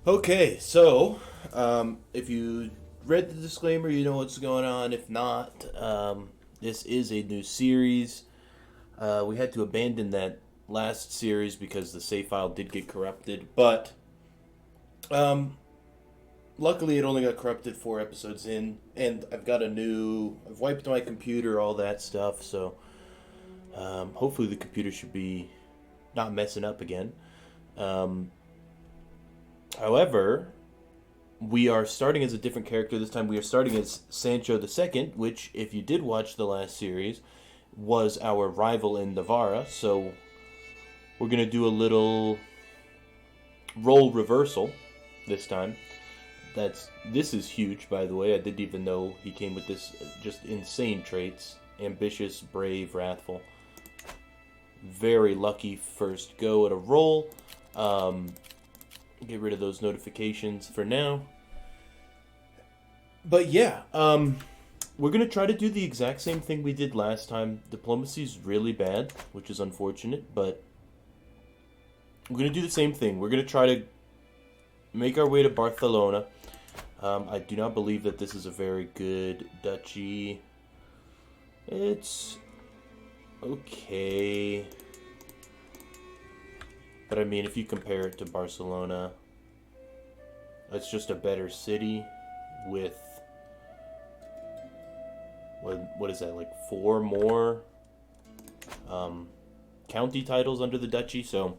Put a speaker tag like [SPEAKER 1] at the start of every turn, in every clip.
[SPEAKER 1] Okay, so if you read the disclaimer, you know what's going on. If not, this is a new series. We had to abandon that last series because the save file did get corrupted, but um, luckily it only got corrupted 4 episodes in, and I've wiped my computer, all that stuff, so hopefully the computer should be not messing up again. Um, However, we are starting as a different character this time. We are starting as Sancho the Second, which, if you did watch the last series, was our rival in Navarra. So we're gonna do a little role reversal this time. This is huge, by the way. I didn't even know he came with this just insane traits: ambitious, brave, wrathful. Very lucky first go at a roll. Um, get rid of those notifications for now. But yeah, we're gonna try to do the exact same thing we did last time. Diplomacy's really bad, which is unfortunate, but we're gonna do the same thing. We're gonna try to make our way to Barcelona. I do not believe that this is a very good duchy. It's okay, but I mean, if you compare it to Barcelona, it's just a better city with what is that, like four more um, county titles under the duchy. So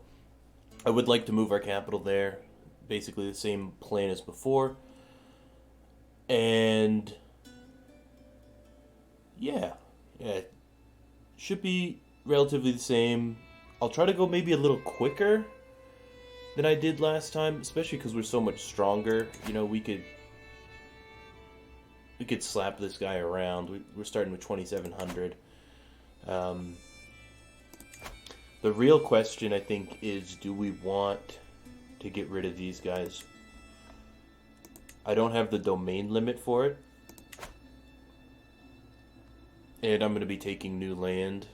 [SPEAKER 1] I would like to move our capital there. Basically the same plan as before. And yeah, it should be relatively the same. I'll try to go maybe a little quicker than I did last time, especially because we're so much stronger. You know, we could slap this guy around. We're starting with 2,700. Um, the real question, I think, is do we want to get rid of these guys? I don't have the domain limit for it. And I'm going to be taking new land.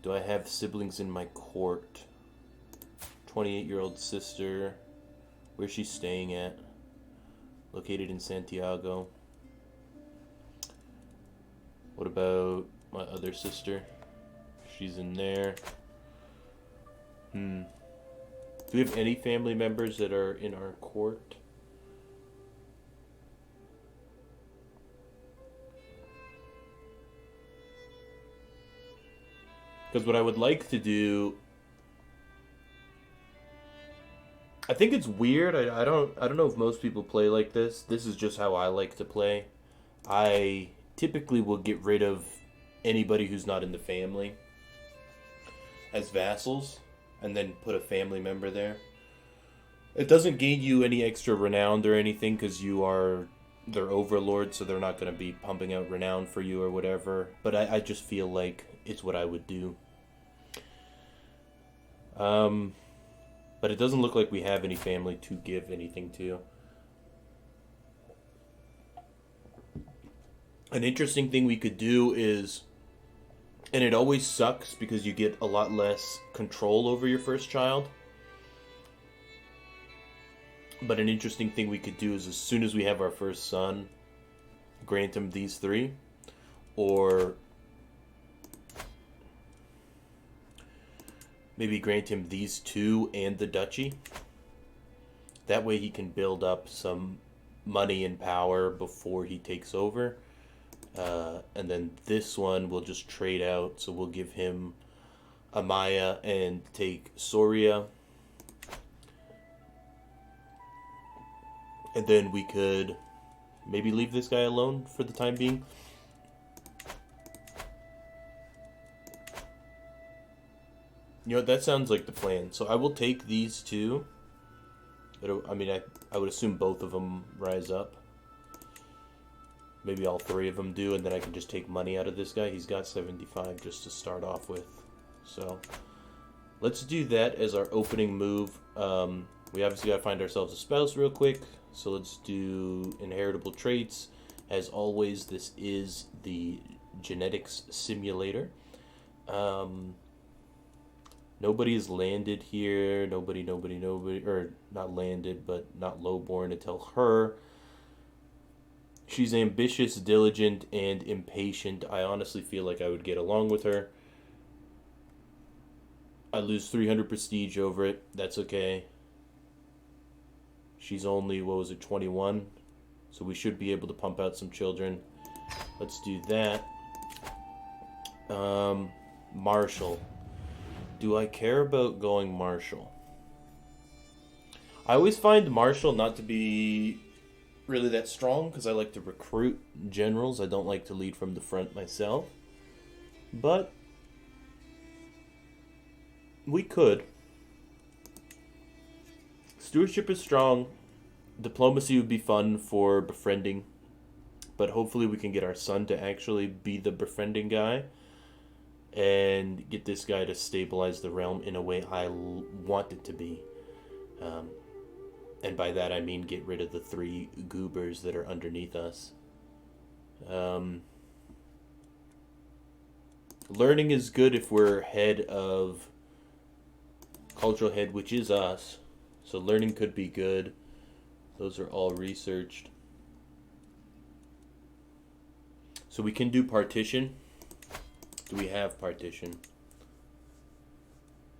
[SPEAKER 1] Do I have siblings in my court? 28-year-old sister. Where's she staying at? Located in Santiago. What about my other sister? She's in there. Do we have any family members that are in our court? Because what I would like to do, I think it's weird. I don't know if most people play like this. This is just how I like to play. I typically will get rid of anybody who's not in the family as vassals, and then put a family member there. It doesn't gain you any extra renown or anything because you are their overlord, so they're not going to be pumping out renown for you or whatever. But I just feel like it's what I would do. Um, but it doesn't look like we have any family to give anything to. An interesting thing we could do is, and it always sucks because you get a lot less control over your first child. But an interesting thing we could do is, as soon as we have our first son, grant him these three, or maybe grant him these two and the duchy. That way he can build up some money and power before he takes over. And then this one we'll just trade out. So we'll give him Amaya and take Soria. And then we could maybe leave this guy alone for the time being. You know, that sounds like the plan. So I will take these two. I would assume both of them rise up. Maybe all three of them do, and then I can just take money out of this guy. He's got 75 just to start off with. So let's do that as our opening move. We obviously got to find ourselves a spouse real quick. So let's do inheritable traits. As always, this is the genetics simulator. Nobody has landed here. Nobody, or not landed, but not lowborn until her. She's ambitious, diligent, and impatient. I honestly feel like I would get along with her. I lose 300 prestige over it. That's okay. She's only, 21? So we should be able to pump out some children. Let's do that. Marshall. Do I care about going Marshall? I always find Marshall not to be really that strong because I like to recruit generals. I don't like to lead from the front myself. But we could. Stewardship is strong. Diplomacy would be fun for befriending. But hopefully we can get our son to actually be the befriending guy. And get this guy to stabilize the realm in a way I want it to be. And by that I mean get rid of the 3 goobers that are underneath us. Learning is good if we're head of cultural head, which is us. So learning could be good. Those are all researched. So we can do partition. Do we have partition?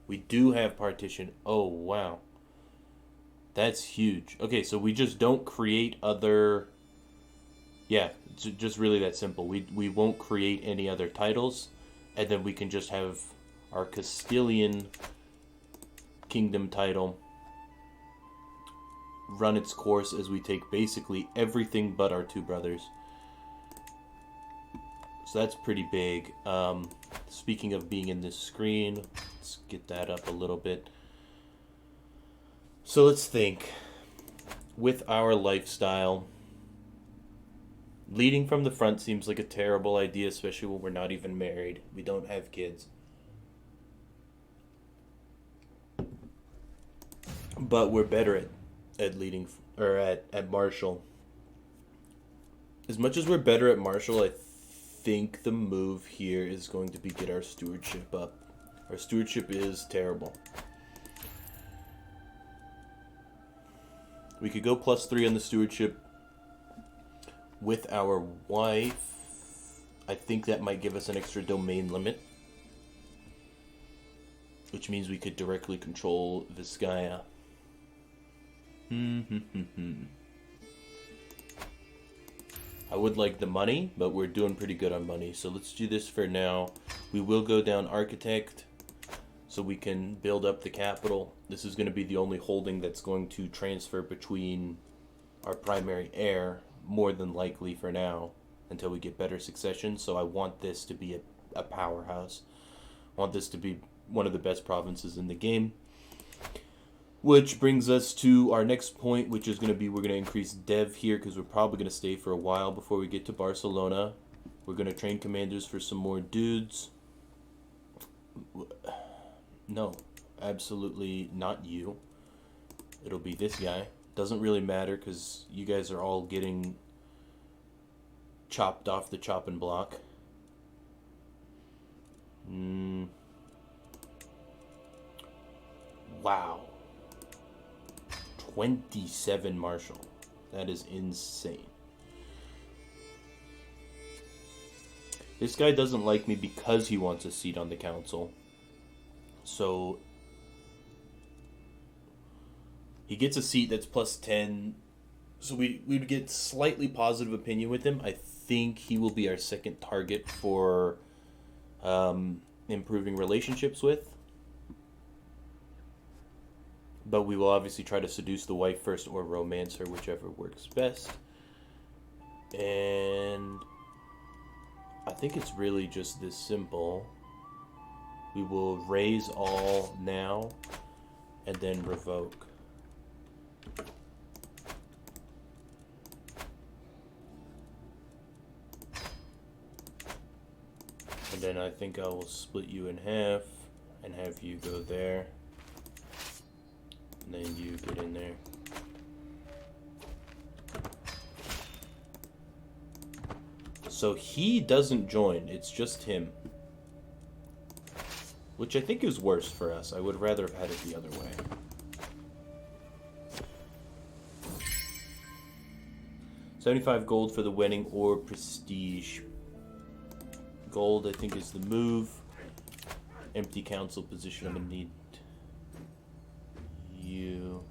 [SPEAKER 1] We do have partition. Oh, wow. That's huge. Okay, so we just don't create other... Yeah, it's just really that simple. We won't create any other titles, and then we can just have our Castilian kingdom title run its course as we take basically everything but our 2 brothers. So that's pretty big. Speaking of being in this screen, let's get that up a little bit. So let's think. With our lifestyle, leading from the front seems like a terrible idea, especially when we're not even married. We don't have kids. But we're better at leading, or at Marshall. As much as we're better at Marshall, I think the move here is going to be get our stewardship up. Our stewardship is terrible. We could go +3 on the stewardship with our wife. I think that might give us an extra domain limit, which means we could directly control Vizcaya. I would like the money, but we're doing pretty good on money. So let's do this for now. We will go down architect so we can build up the capital. This is going to be the only holding that's going to transfer between our primary heir, more than likely for now, until we get better succession. So I want this to be a powerhouse. I want this to be one of the best provinces in the game. Which brings us to our next point, which is going to be we're going to increase dev here because we're probably going to stay for a while before we get to Barcelona. We're going to train commanders for some more dudes. No, absolutely not you. It'll be this guy. Doesn't really matter because you guys are all getting chopped off the chopping block. Wow. 27 Marshall. That is insane. This guy doesn't like me because he wants a seat on the council. So he gets a seat that's +10. So we'd get slightly positive opinion with him. I think he will be our second target for improving relationships with. But we will obviously try to seduce the wife first or romance her, whichever works best. And I think it's really just this simple. We will raise all now and then revoke. And then I think I will split you in half and have you go there. And then you get in there. So he doesn't join, it's just him. Which I think is worse for us. I would rather have had it the other way. $75 gold for the wedding or prestige. Gold, I think, is the move. Empty council position. I'm gonna need you.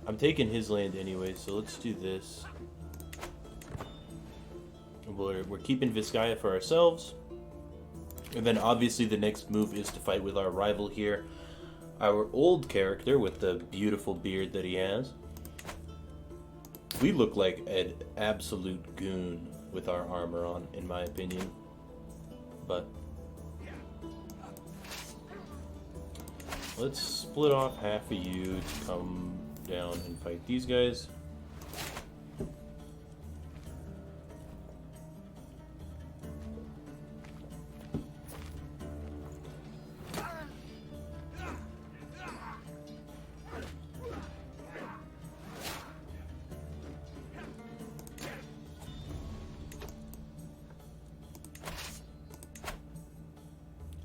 [SPEAKER 1] I'm taking his land anyway, so let's do this. We're keeping Vizcaya for ourselves. And then obviously the next move is to fight with our rival here. Our old character with the beautiful beard that he has. We look like an absolute goon with our armor on, in my opinion. But let's split off half of you to come down and fight these guys.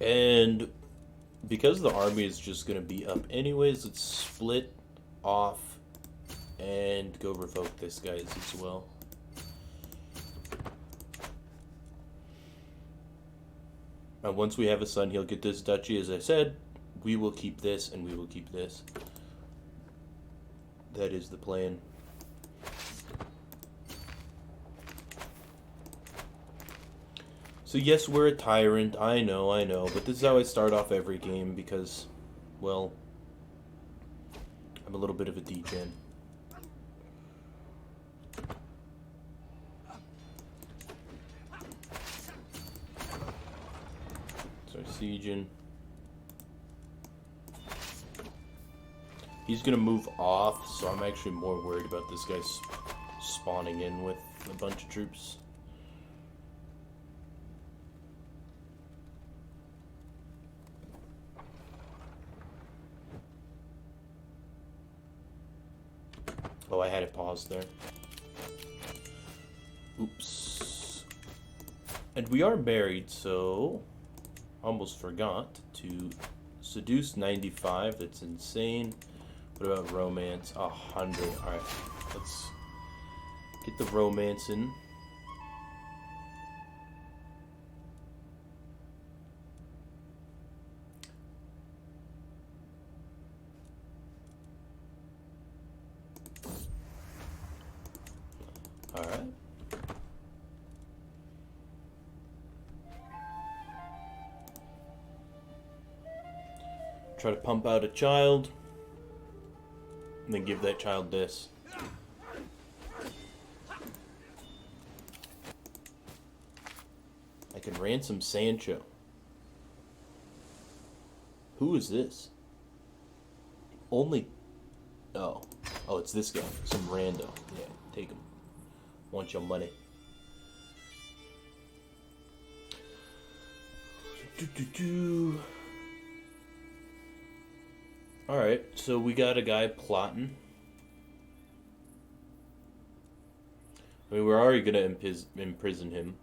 [SPEAKER 1] And because the army is just going to be up anyways, let's split off and go revoke this guy's as well. And once we have a son, he'll get this duchy. As I said, we will keep this and we will keep this. That is the plan. So yes, we're a tyrant, I know, but this is how I start off every game because, well, I'm a little bit of a degen. Start sieging. He's gonna move off, so I'm actually more worried about this guy spawning in with a bunch of troops. Oh, I had it paused there. Oops. And we are married, so almost forgot to seduce 95. That's insane. What about romance? 100. Alright, let's get the romance in. Alright. Try to pump out a child. And then give that child this. I can ransom Sancho. Who is this? Only... Oh, it's this guy. Some rando. Yeah, take him. Want your money. Alright, so we got a guy plotting. I mean, we're already gonna imprison him.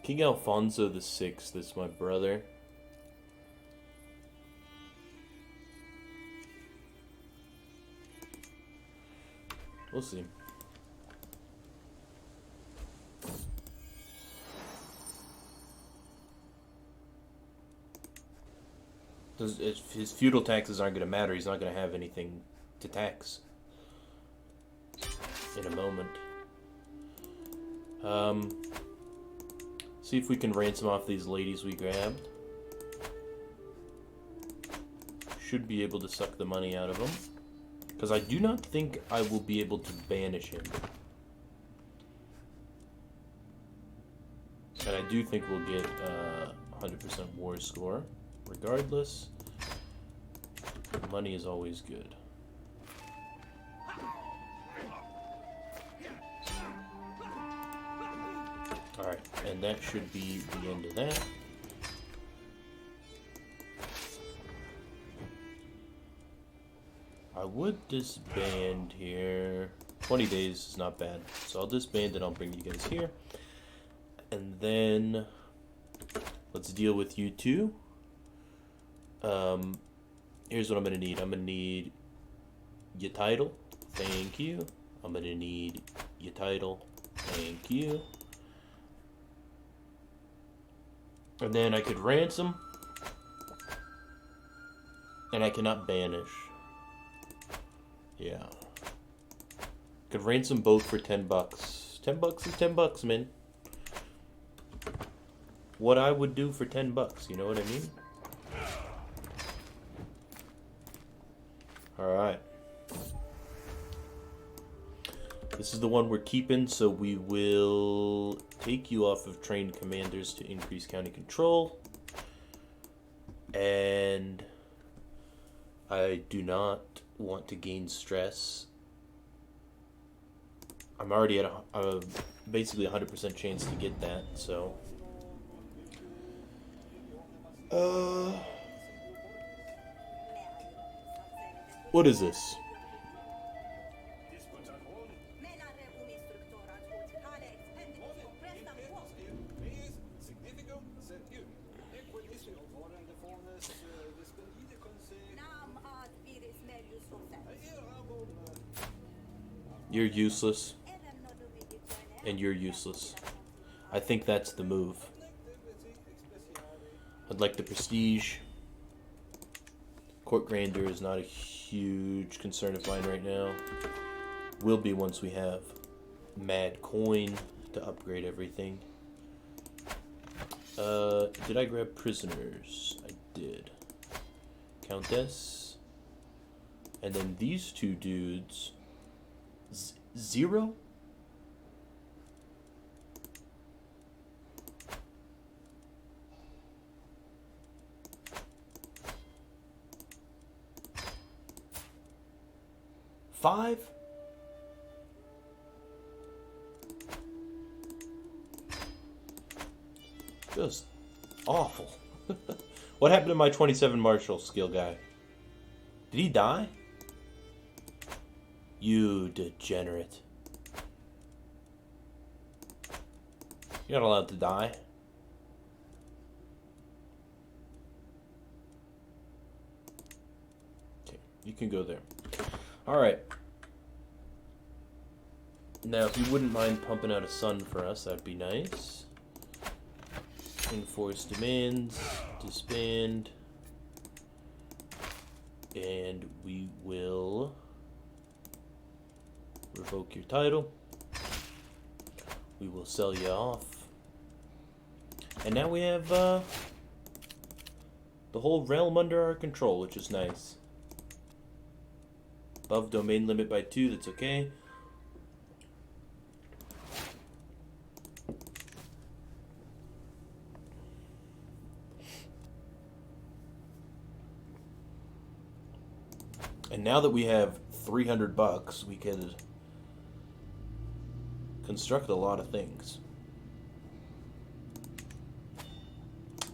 [SPEAKER 1] King Alfonso VI, that's my brother. We'll see. His feudal taxes aren't going to matter. He's not going to have anything to tax in a moment. See if we can ransom off these ladies we grabbed. Should be able to suck the money out of them. Because I do not think I will be able to banish him. And I do think we'll get 100% war score. Regardless, money is always good. Alright, and that should be the end of that. I would disband here. 20 days is not bad. So I'll disband and I'll bring you guys here. And then let's deal with you two. Here's what I'm going to need. I'm going to need your title. Thank you. I'm going to need your title. Thank you. And then I could ransom. And I cannot banish. Yeah. Could ransom both for 10 bucks. 10 bucks is 10 bucks, man. What I would do for 10 bucks, you know what I mean? Alright. This is the one we're keeping, so we will take you off of trained commanders to increase county control. And I do not want to gain stress. I'm already at a basically 100% chance to get that, so what is this? You're useless. And you're useless. I think that's the move. I'd like the prestige. Court grandeur is not a huge concern of mine right now. Will be once we have mad coin to upgrade everything. Did I grab prisoners? I did. Countess. And then these two dudes. Zero? Five? Just awful. What happened to my 27 martial skill guy? Did he die? You degenerate. You're not allowed to die. Okay, you can go there. Alright. Now, if you wouldn't mind pumping out a sun for us, that'd be nice. Enforce demands, disband. And we will revoke your title. We will sell you off. And now we have the whole realm under our control, which is nice. Above domain limit by 2, that's okay. And now that we have 300 bucks, we can construct a lot of things.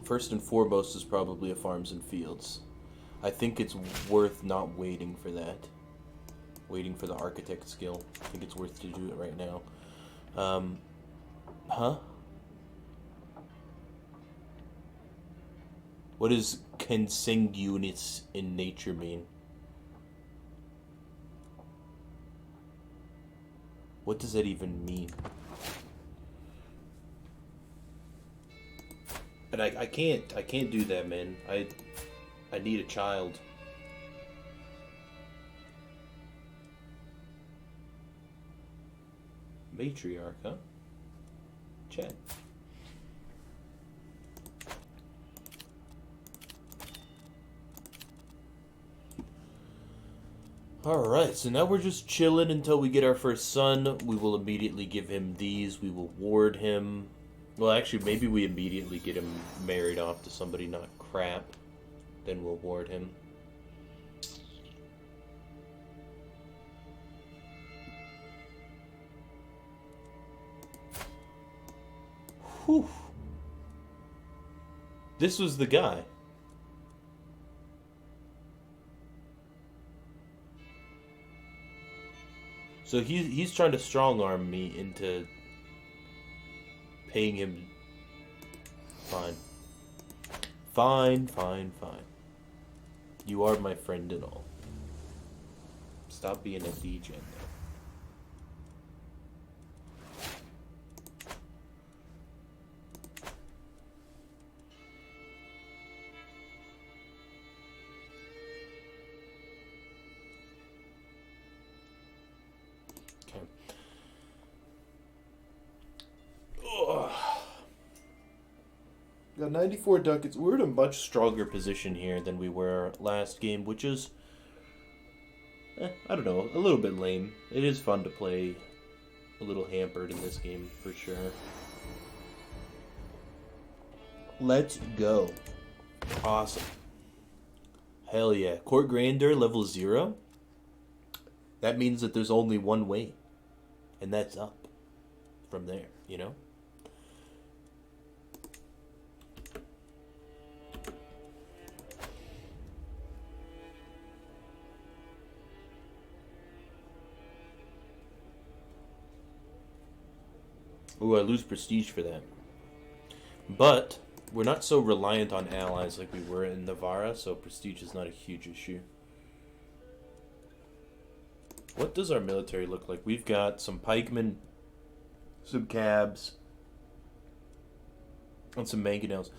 [SPEAKER 1] First and foremost is probably a farms and fields. I think it's worth not waiting for that. Waiting for the architect skill. I think it's worth to do it right now. What does consanguineous in nature mean? What does that even mean? But I can't do that, man. I need a child. Matriarch, huh? Chat. Alright, so now we're just chilling until we get our first son. We will immediately give him these. We will ward him. Well, actually, maybe we immediately get him married off to somebody not crap. Then we'll ward him. Whew. This was the guy. So he's trying to strong arm me into paying him. Fine. Fine. You are my friend and all. Stop being a DJ now. Got 94 ducats. We're in a much stronger position here than we were last game, which is, I don't know, a little bit lame. It is fun to play a little hampered in this game, for sure. Let's go. Awesome. Hell yeah. Court Grandeur level 0? That means that there's only one way. And that's up from there, you know? Ooh, I lose prestige for that. But we're not so reliant on allies like we were in Navarra, so prestige is not a huge issue. What does our military look like? We've got some pikemen, some cabs, and some mangonels.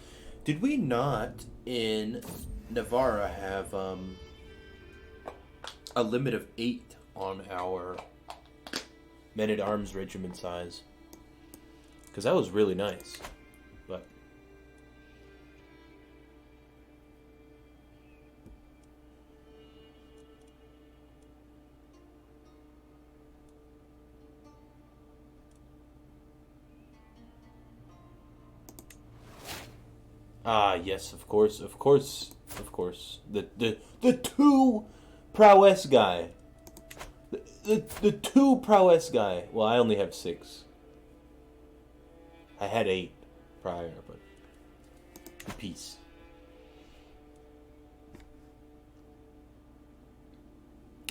[SPEAKER 1] Did we not in Navarra have a limit of 8 on our men-at-arms regiment size? Because that was really nice. But yes, of course. The 2 prowess guy. The 2 prowess guy. Well, I only have 6. I had 8 prior, but peace.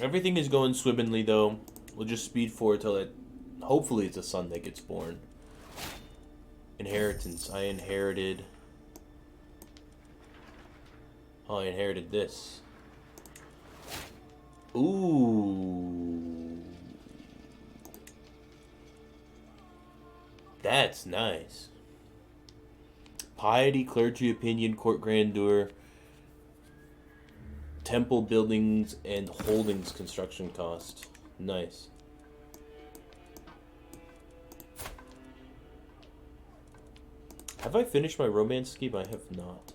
[SPEAKER 1] Everything is going swimmingly, though. We'll just speed forward till it. Hopefully, it's a son that gets born. Inheritance. I inherited this. Ooh. That's nice. Piety, clergy, opinion, court grandeur, temple buildings, and holdings construction cost. Nice. Have I finished my romance scheme? I have not.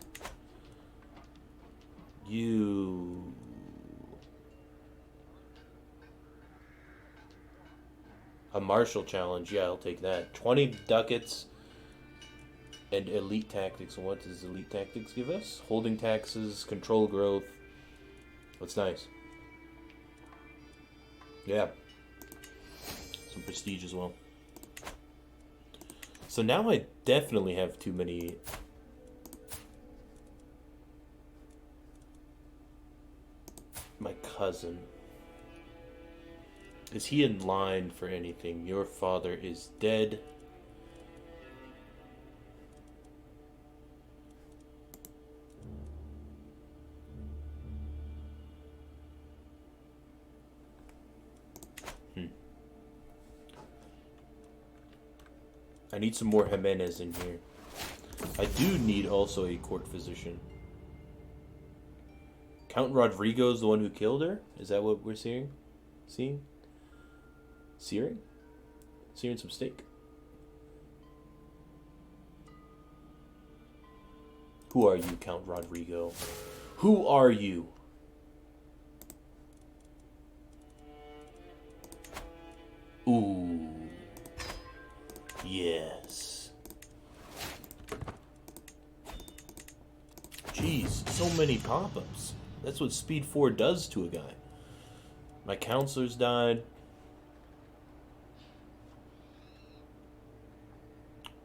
[SPEAKER 1] A martial challenge, yeah, I'll take that. 20 ducats and elite tactics. What does elite tactics give us? Holding taxes, control growth. What's nice? Yeah. Some prestige as well. So now I definitely have too many. My cousin. Is he in line for anything? Your father is dead. I need some more Jimenez in here. I do need also a court physician. Count Rodrigo's the one who killed her? Is that what we're seeing? Seeing some steak. Who are you, Count Rodrigo? Who are you? Ooh. Yes. so many pop-ups. That's what Speed 4 does to a guy. My counselors died.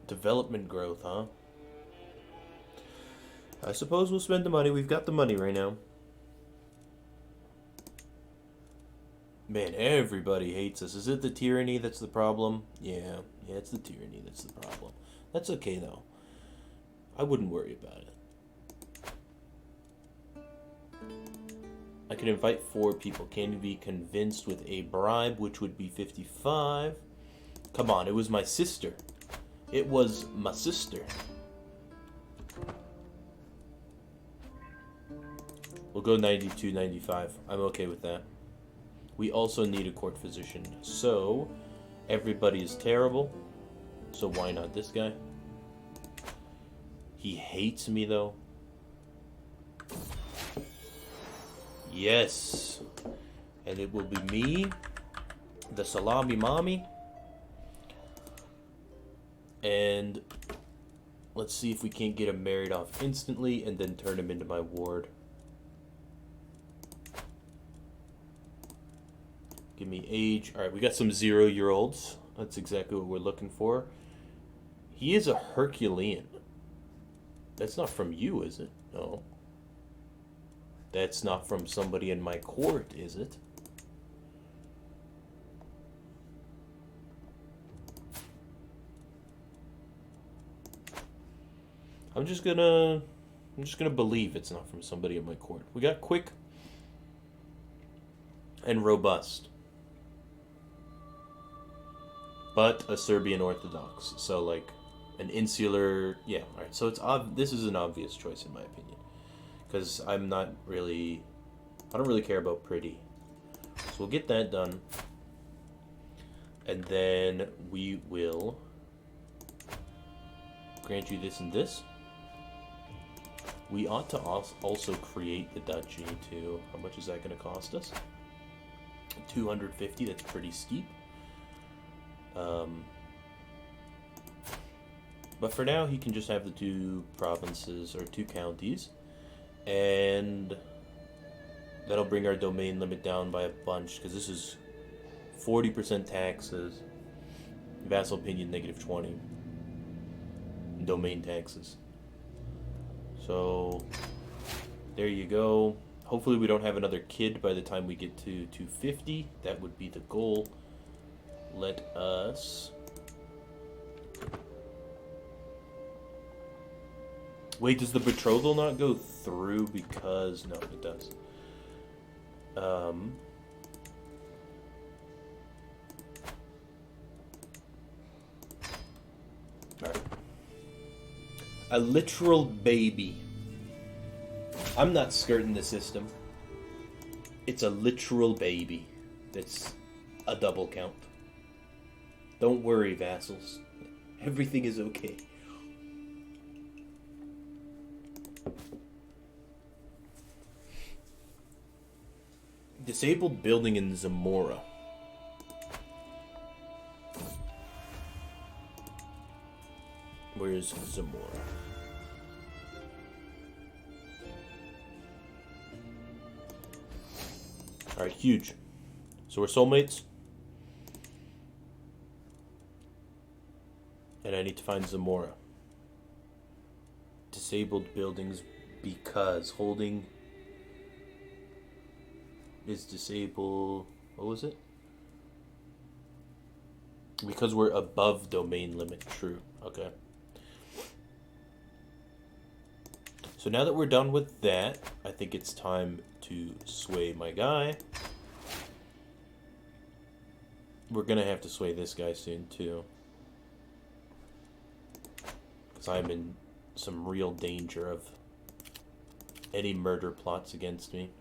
[SPEAKER 1] Development growth, huh? I suppose we'll spend the money. We've got the money right now. Man, everybody hates us. Is it the tyranny that's the problem? Yeah, it's the tyranny that's the problem. That's okay, though. I wouldn't worry about it. I can invite 4 people. Can you be convinced with a bribe, which would be 55? Come on, it was my sister. It was my sister. We'll go 92, 95. I'm okay with that. We also need a court physician. So, everybody is terrible. So why not this guy? He hates me, though. Yes. And it will be me, the salami mommy. And let's see if we can't get him married off instantly and then turn him into my ward. Give me age. Alright, we got some 0-year-olds. That's exactly what we're looking for. He is a Herculean. That's not from you, is it? No. That's not from somebody in my court, is it? I'm just gonna believe it's not from somebody in my court. We got quick and robust. But a Serbian Orthodox. So, like, an insular... Yeah, alright. So, this is an obvious choice, in my opinion. Because I'm not really... I don't really care about pretty. So, we'll get that done. And then we will grant you this and this. We ought to also create the duchy, too. How much is that going to cost us? 250, that's pretty steep. But for now, he can just have the 2 provinces, or 2 counties. And that'll bring our domain limit down by a bunch, because this is 40% taxes, vassal opinion -20, domain taxes. So, there you go. Hopefully we don't have another kid by the time we get to 250. That would be the goal. Let us... Wait, does the betrothal not go through because... No, it does. Alright. A literal baby. I'm not skirting the system. It's a literal baby. That's a double count. Don't worry, vassals. Everything is okay. Disabled building in Zamora. Where's Zamora? Alright, huge. So we're soulmates. And I need to find Zamora. Disabled buildings because holding is disabled. What was it? Because we're above domain limit. True. Okay. So now that we're done with that, I think it's time to sway my guy. We're gonna have to sway this guy soon too. Because I'm in some real danger of any murder plots against me.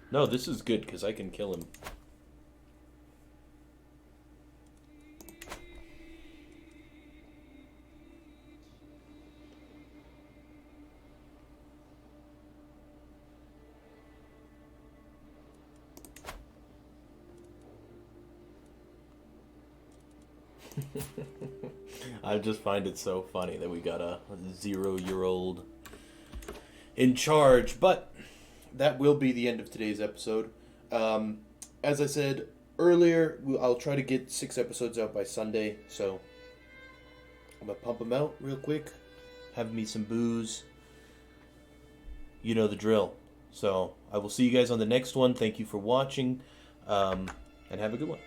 [SPEAKER 1] No, this is good because I can kill him. I just find it so funny that we got a 0-year-old in charge. But that will be the end of today's episode. As I said earlier, I'll try to get 6 episodes out by Sunday. So I'm going to pump them out real quick. Have me some booze. You know the drill. So I will see you guys on the next one. Thank you for watching. And have a good one.